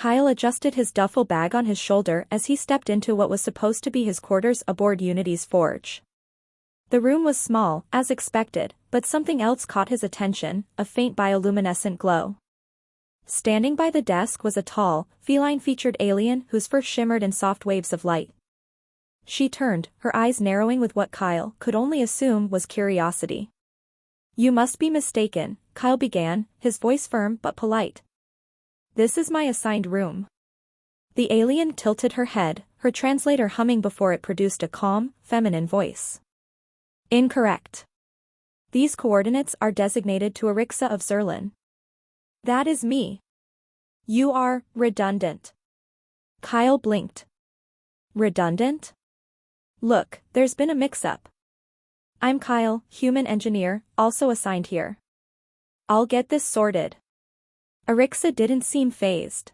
Kyle adjusted his duffel bag on his shoulder as he stepped into what was supposed to be his quarters aboard Unity's forge. The room was small, as expected, but something else caught his attention, a faint bioluminescent glow. Standing by the desk was a tall, feline-featured alien whose fur shimmered in soft waves of light. She turned, her eyes narrowing with what Kyle could only assume was curiosity. "You must be mistaken," Kyle began, his voice firm but polite. "This is my assigned room." The alien tilted her head, her translator humming before it produced a calm, feminine voice. "Incorrect. These coordinates are designated to Arixa of Zerlin." "That is me." "You are redundant." Kyle blinked. "Redundant? Look, there's been a mix-up. I'm Kyle, human engineer, also assigned here. I'll get this sorted." Arixa didn't seem fazed.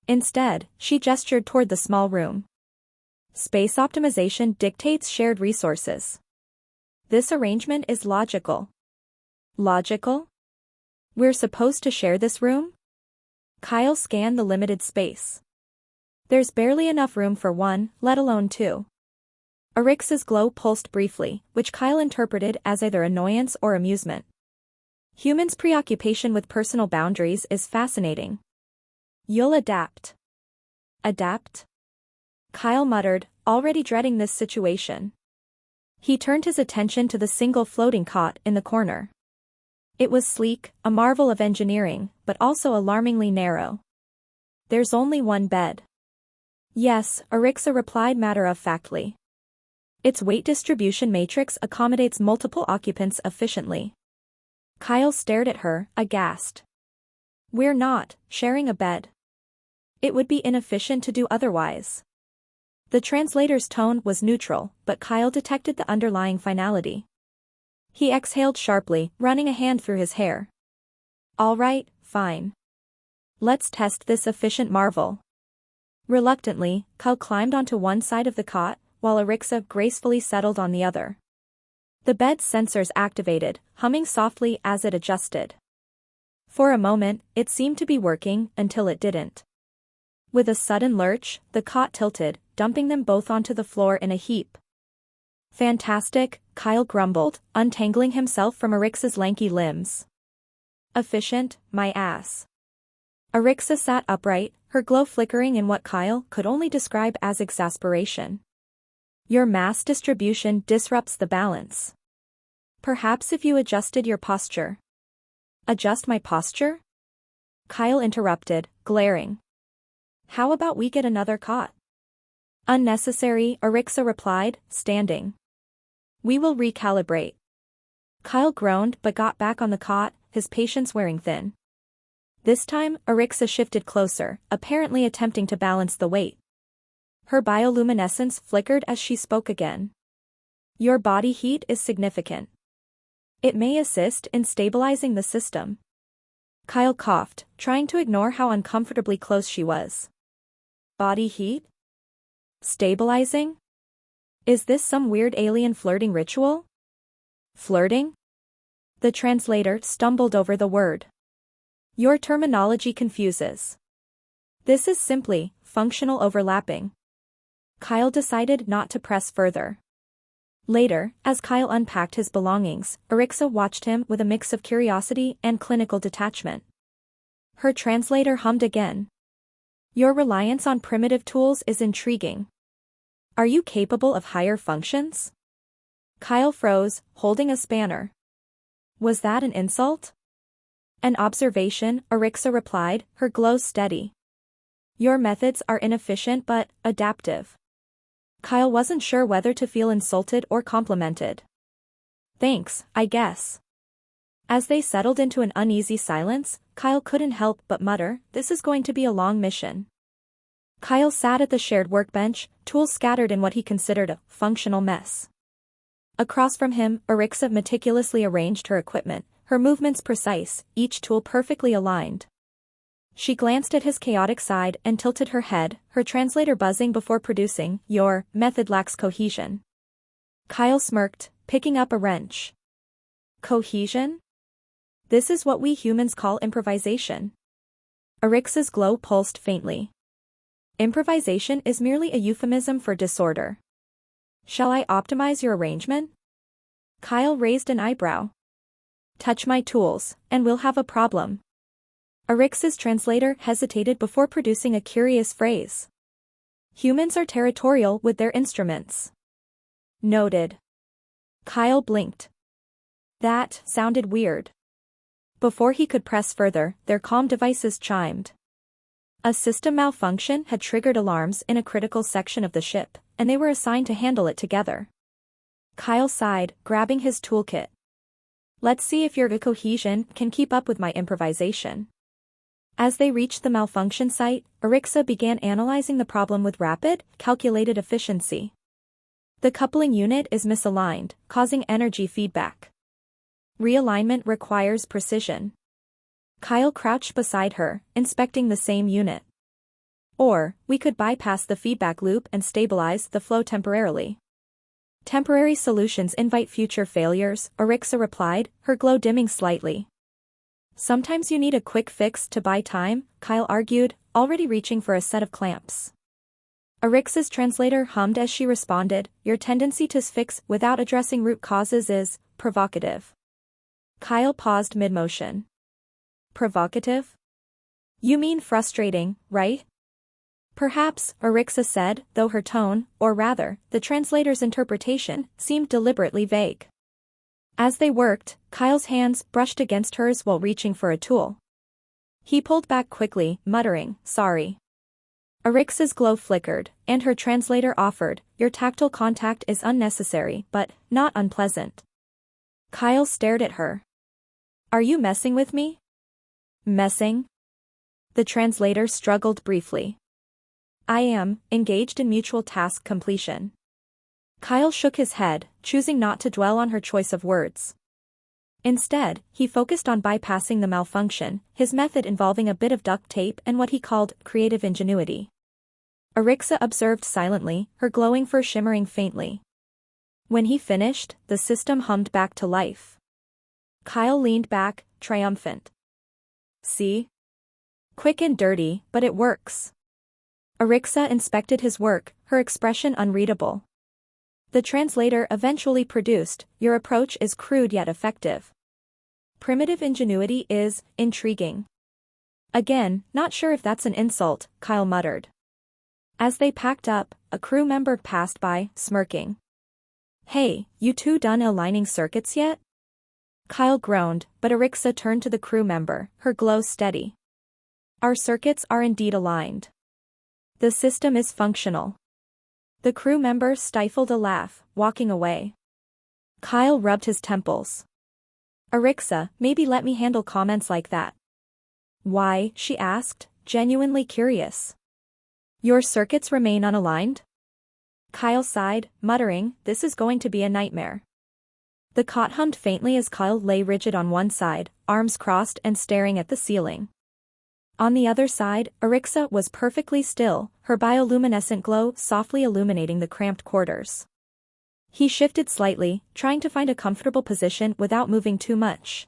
Instead, she gestured toward the small room. "Space optimization dictates shared resources. This arrangement is logical." "Logical? We're supposed to share this room?" Kyle scanned the limited space. "There's barely enough room for one, let alone two." Arixa's glow pulsed briefly, which Kyle interpreted as either annoyance or amusement. Humans' preoccupation with personal boundaries is fascinating. "You'll adapt." "Adapt?" Kyle muttered, already dreading this situation. He turned his attention to the single floating cot in the corner. It was sleek, a marvel of engineering, but also alarmingly narrow. "There's only one bed." "Yes," Arixa replied matter-of-factly. "Its weight distribution matrix accommodates multiple occupants efficiently." Kyle stared at her, aghast. "We're not sharing a bed. It would be inefficient to do otherwise." The translator's tone was neutral, but Kyle detected the underlying finality. He exhaled sharply, running a hand through his hair. "All right, fine. Let's test this efficient marvel." Reluctantly, Kyle climbed onto one side of the cot, while Arixa gracefully settled on the other. The bed's sensors activated, humming softly as it adjusted. For a moment, it seemed to be working, until it didn't. With a sudden lurch, the cot tilted, dumping them both onto the floor in a heap. "Fantastic," Kyle grumbled, untangling himself from Arixa's lanky limbs. "Efficient, my ass." Arixa sat upright, her glow flickering in what Kyle could only describe as exasperation. "Your mass distribution disrupts the balance. Perhaps if you adjusted your posture." "Adjust my posture?" Kyle interrupted, glaring. "How about we get another cot?" "Unnecessary," Arixa replied, standing. "We will recalibrate." Kyle groaned but got back on the cot, his patience wearing thin. This time, Arixa shifted closer, apparently attempting to balance the weight. Her bioluminescence flickered as she spoke again. "Your body heat is significant. It may assist in stabilizing the system." Kyle coughed, trying to ignore how uncomfortably close she was. "Body heat? Stabilizing? Is this some weird alien flirting ritual?" "Flirting?" The translator stumbled over the word. "Your terminology confuses. This is simply functional overlapping." Kyle decided not to press further. Later, as Kyle unpacked his belongings, Arixa watched him with a mix of curiosity and clinical detachment. Her translator hummed again. "Your reliance on primitive tools is intriguing. Are you capable of higher functions?" Kyle froze, holding a spanner. Was that an insult? "An observation," Arixa replied, her glow steady. "Your methods are inefficient but adaptive." Kyle wasn't sure whether to feel insulted or complimented. "Thanks, I guess." As they settled into an uneasy silence, Kyle couldn't help but mutter, "This is going to be a long mission." Kyle sat at the shared workbench, tools scattered in what he considered a functional mess. Across from him, Arixa meticulously arranged her equipment, her movements precise, each tool perfectly aligned. She glanced at his chaotic side and tilted her head, her translator buzzing before producing, "Your method lacks cohesion." Kyle smirked, picking up a wrench. "Cohesion? This is what we humans call improvisation." Arixa's glow pulsed faintly. Improvisation is merely a euphemism for disorder. Shall I optimize your arrangement? Kyle raised an eyebrow. Touch my tools, and we'll have a problem. Arixa's translator hesitated before producing a curious phrase. Humans are territorial with their instruments. Noted. Kyle blinked. That sounded weird. Before he could press further, their comm devices chimed. A system malfunction had triggered alarms in a critical section of the ship, and they were assigned to handle it together. Kyle sighed, grabbing his toolkit. Let's see if your cohesion can keep up with my improvisation. As they reached the malfunction site, Arixa began analyzing the problem with rapid, calculated efficiency. The coupling unit is misaligned, causing energy feedback. Realignment requires precision. Kyle crouched beside her, inspecting the same unit. Or, we could bypass the feedback loop and stabilize the flow temporarily. Temporary solutions invite future failures, Arixa replied, her glow dimming slightly. Sometimes you need a quick fix to buy time, Kyle argued, already reaching for a set of clamps. Arixa's translator hummed as she responded, your tendency to fix without addressing root causes is provocative. Kyle paused mid-motion. Provocative? You mean frustrating, right? Perhaps, Arixa said, though her tone, or rather, the translator's interpretation, seemed deliberately vague. As they worked, Kyle's hands brushed against hers while reaching for a tool. He pulled back quickly, muttering, sorry. Arixa's glow flickered, and her translator offered, your tactile contact is unnecessary but not unpleasant. Kyle stared at her. Are you messing with me? Messing? The translator struggled briefly. I am, engaged in mutual task completion. Kyle shook his head, choosing not to dwell on her choice of words. Instead, he focused on bypassing the malfunction, his method involving a bit of duct tape and what he called creative ingenuity. Arixa observed silently, her glowing fur shimmering faintly. When he finished, the system hummed back to life. Kyle leaned back, triumphant. See? Quick and dirty, but it works. Arixa inspected his work, her expression unreadable. The translator eventually produced, your approach is crude yet effective. Primitive ingenuity is intriguing. Again, not sure if that's an insult, Kyle muttered. As they packed up, a crew member passed by, smirking. Hey, you two done aligning circuits yet? Kyle groaned, but Arixa turned to the crew member, her glow steady. Our circuits are indeed aligned. The system is functional. The crew member stifled a laugh, walking away. Kyle rubbed his temples. Arixa, maybe let me handle comments like that. Why? She asked, genuinely curious. Your circuits remain unaligned? Kyle sighed, muttering, this is going to be a nightmare. The cot hummed faintly as Kyle lay rigid on one side, arms crossed and staring at the ceiling. On the other side, Arixa was perfectly still, her bioluminescent glow softly illuminating the cramped quarters. He shifted slightly, trying to find a comfortable position without moving too much.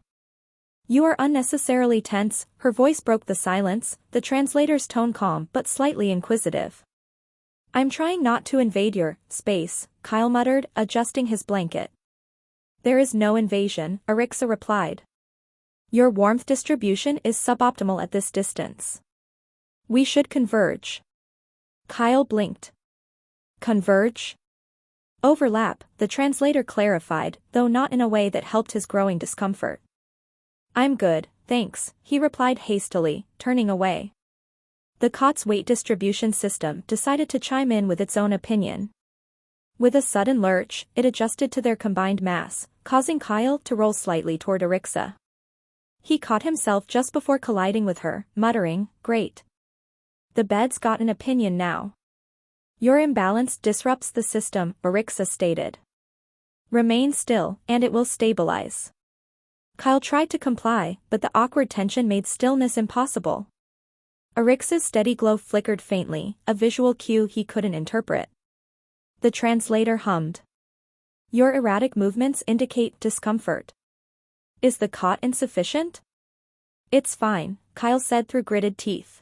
You are unnecessarily tense, her voice broke the silence, the translator's tone calm but slightly inquisitive. I'm trying not to invade your space, Kyle muttered, adjusting his blanket. There is no invasion, Arixa replied. Your warmth distribution is suboptimal at this distance. We should converge. Kyle blinked. Converge? Overlap, the translator clarified, though not in a way that helped his growing discomfort. I'm good, thanks, he replied hastily, turning away. The cot's weight distribution system decided to chime in with its own opinion. With a sudden lurch, it adjusted to their combined mass, causing Kyle to roll slightly toward Arixa. He caught himself just before colliding with her, muttering, great. The bed's got an opinion now. Your imbalance disrupts the system, Arixa stated. Remain still, and it will stabilize. Kyle tried to comply, but the awkward tension made stillness impossible. Arixa's steady glow flickered faintly, a visual cue he couldn't interpret. The translator hummed. Your erratic movements indicate discomfort. Is the cot insufficient? It's fine, Kyle said through gritted teeth.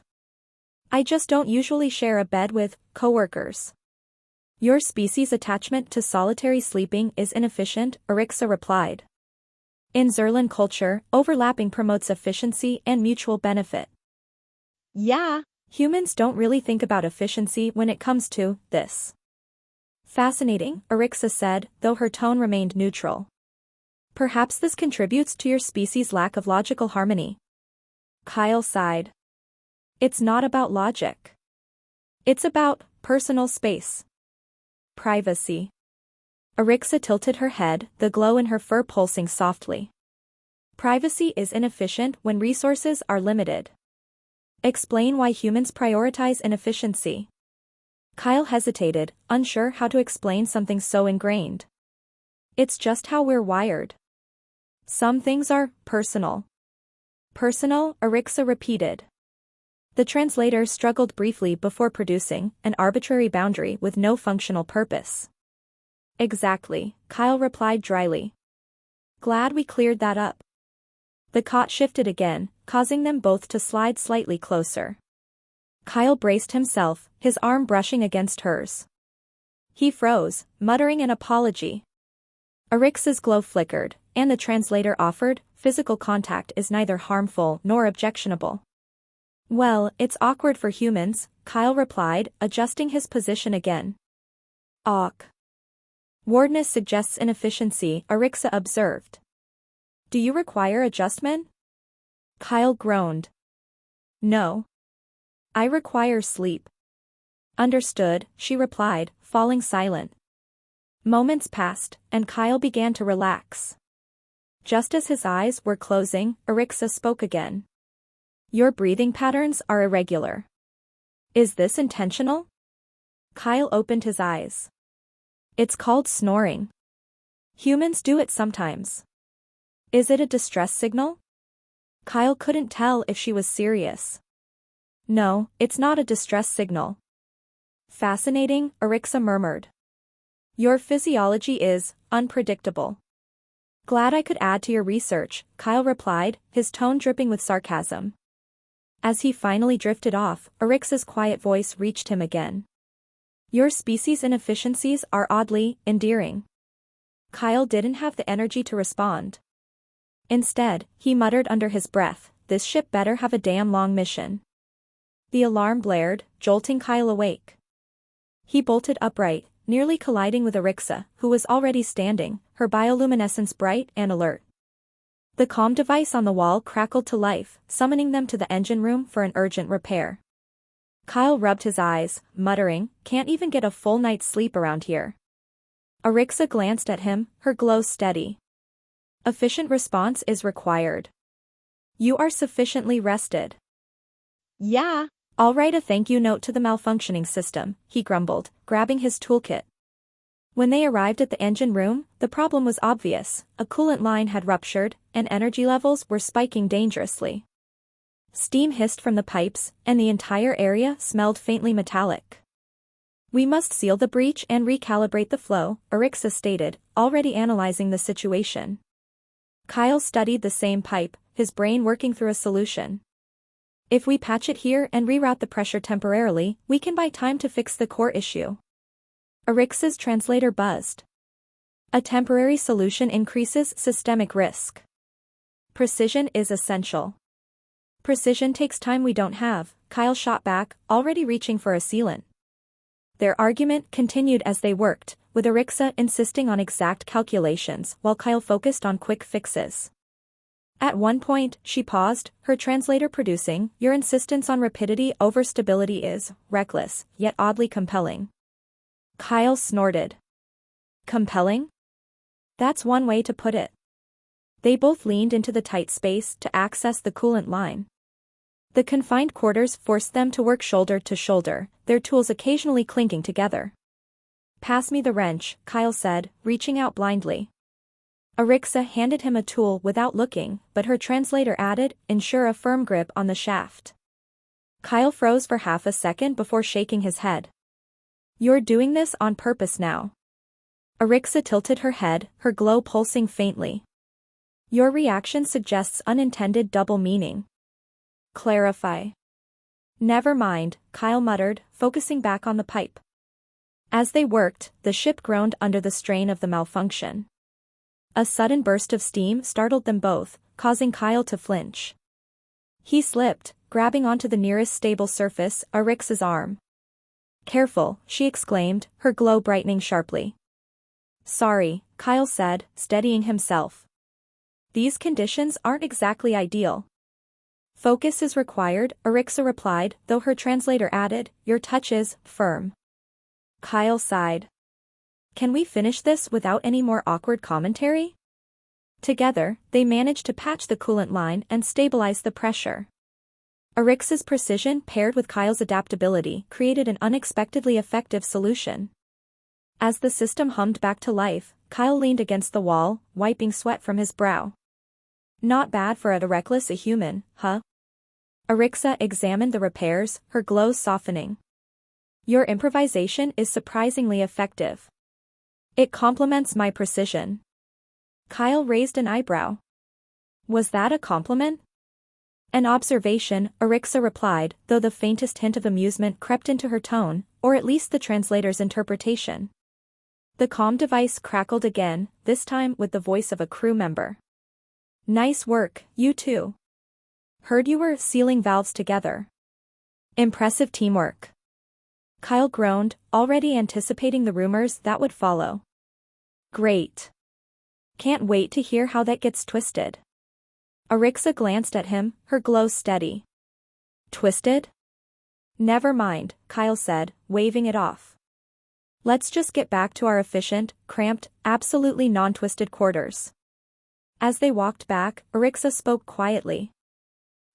I just don't usually share a bed with coworkers. Your species' attachment to solitary sleeping is inefficient, Arixa replied. In Zerlin culture, overlapping promotes efficiency and mutual benefit. Yeah, humans don't really think about efficiency when it comes to this. Fascinating, Arixa said, though her tone remained neutral. Perhaps this contributes to your species' lack of logical harmony. Kyle sighed. It's not about logic. It's about personal space. Privacy. Arixa tilted her head, the glow in her fur pulsing softly. Privacy is inefficient when resources are limited. Explain why humans prioritize inefficiency. Kyle hesitated, unsure how to explain something so ingrained. It's just how we're wired. Some things are personal. Personal, Arixa repeated. The translator struggled briefly before producing an arbitrary boundary with no functional purpose. Exactly, Kyle replied dryly. Glad we cleared that up. The cot shifted again, causing them both to slide slightly closer. Kyle braced himself, his arm brushing against hers. He froze, muttering an apology. Arixa's glow flickered, and the translator offered, physical contact is neither harmful nor objectionable. Well, it's awkward for humans, Kyle replied, adjusting his position again. Wordness suggests inefficiency, Arixa observed. Do you require adjustment? Kyle groaned. No. I require sleep. Understood, she replied, falling silent. Moments passed, and Kyle began to relax. Just as his eyes were closing, Arixa spoke again. Your breathing patterns are irregular. Is this intentional? Kyle opened his eyes. It's called snoring. Humans do it sometimes. Is it a distress signal? Kyle couldn't tell if she was serious. No, it's not a distress signal. Fascinating, Arixa murmured. Your physiology is unpredictable. Glad I could add to your research, Kyle replied, his tone dripping with sarcasm. As he finally drifted off, Arixa's quiet voice reached him again. Your species' inefficiencies are oddly endearing. Kyle didn't have the energy to respond. Instead, he muttered under his breath, this ship better have a damn long mission. The alarm blared, jolting Kyle awake. He bolted upright, nearly colliding with Arixa, who was already standing, her bioluminescence bright and alert. The comm device on the wall crackled to life, summoning them to the engine room for an urgent repair. Kyle rubbed his eyes, muttering, can't even get a full night's sleep around here. Arixa glanced at him, her glow steady. Efficient response is required. You are sufficiently rested. Yeah. I'll write a thank you note to the malfunctioning system, he grumbled, grabbing his toolkit. When they arrived at the engine room, the problem was obvious, a coolant line had ruptured, and energy levels were spiking dangerously. Steam hissed from the pipes, and the entire area smelled faintly metallic. We must seal the breach and recalibrate the flow, Arixa stated, already analyzing the situation. Kyle studied the same pipe, his brain working through a solution. If we patch it here and reroute the pressure temporarily, we can buy time to fix the core issue. Arixa's translator buzzed. A temporary solution increases systemic risk. Precision is essential. Precision takes time we don't have, Kyle shot back, already reaching for a sealant. Their argument continued as they worked, with Arixa insisting on exact calculations while Kyle focused on quick fixes. At one point, she paused, her translator producing, your insistence on rapidity over stability is reckless, yet oddly compelling. Kyle snorted. Compelling? That's one way to put it. They both leaned into the tight space to access the coolant line. The confined quarters forced them to work shoulder to shoulder, their tools occasionally clinking together. Pass me the wrench, Kyle said, reaching out blindly. Arixa handed him a tool without looking, but her translator added, ensure a firm grip on the shaft. Kyle froze for half a second before shaking his head. You're doing this on purpose now. Arixa tilted her head, her glow pulsing faintly. Your reaction suggests unintended double meaning. Clarify. Never mind, Kyle muttered, focusing back on the pipe. As they worked, the ship groaned under the strain of the malfunction. A sudden burst of steam startled them both, causing Kyle to flinch. He slipped, grabbing onto the nearest stable surface, Arix's arm. Careful, she exclaimed, her glow brightening sharply. Sorry, Kyle said, steadying himself. These conditions aren't exactly ideal. Focus is required, Arixa replied, though her translator added, your touch is firm. Kyle sighed. Can we finish this without any more awkward commentary? Together, they managed to patch the coolant line and stabilize the pressure. Arix's precision paired with Kyle's adaptability created an unexpectedly effective solution. As the system hummed back to life, Kyle leaned against the wall, wiping sweat from his brow. Not bad for a reckless human, huh? Arixa examined the repairs, her glow softening. Your improvisation is surprisingly effective. It complements my precision. Kyle raised an eyebrow. Was that a compliment? An observation, Arixa replied, though the faintest hint of amusement crept into her tone, or at least the translator's interpretation. The comm device crackled again, this time with the voice of a crew member. Nice work, you two. Heard you were sealing valves together. Impressive teamwork. Kyle groaned, already anticipating the rumors that would follow. Great. Can't wait to hear how that gets twisted. Arixa glanced at him, her glow steady. Twisted? Never mind, Kyle said, waving it off. Let's just get back to our efficient, cramped, absolutely non-twisted quarters. As they walked back, Arixa spoke quietly.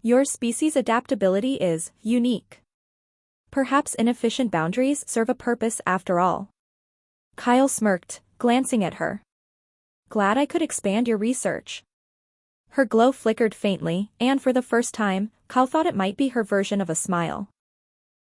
Your species' adaptability is unique. Perhaps inefficient boundaries serve a purpose after all. Kyle smirked, glancing at her. Glad I could expand your research. Her glow flickered faintly, and for the first time, Kyle thought it might be her version of a smile.